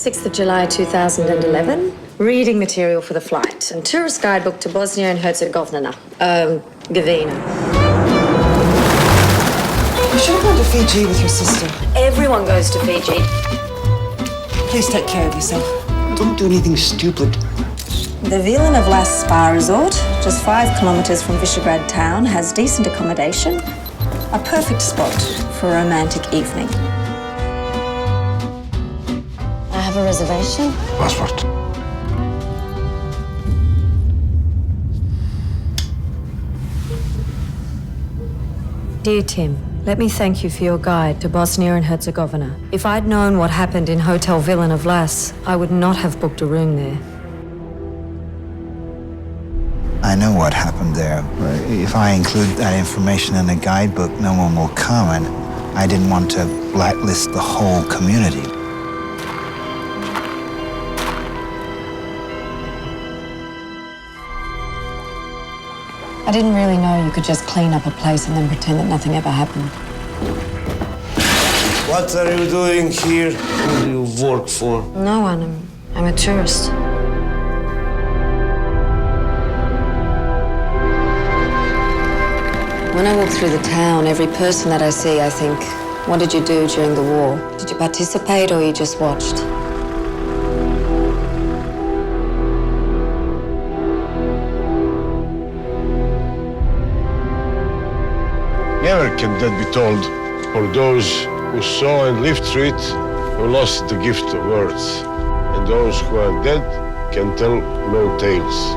6th of July 2011. Reading material for the flight and tourist guidebook to Bosnia and Herzegovina. Govina. You should have gone to Fidži with your sister. Everyone goes to Fidži. Please take care of yourself. Don't do anything stupid. The Vila of Las Spa Resort, just 5 kilometers from Višegrad town, has decent accommodation. A perfect spot for a romantic evening. I have a reservation. Passport. Dear Tim, let me thank you for your guide to Bosnia and Herzegovina. If I'd known what happened in Hotel Vila of Las, I would not have booked a room there. I know what happened there. If I include that information in the guidebook, no one will come, and I didn't want to blacklist the whole community. I didn't really know you could just clean up a place and then pretend that nothing ever happened. What are you doing here? Who do you work for? No one. I'm a tourist. When I walk through the town, every person that I see, I think, what did you do during the war? Did you participate or you just watched? Never can that be told. For those who saw and lived through it, who lost the gift of words. And those who are dead can tell no tales.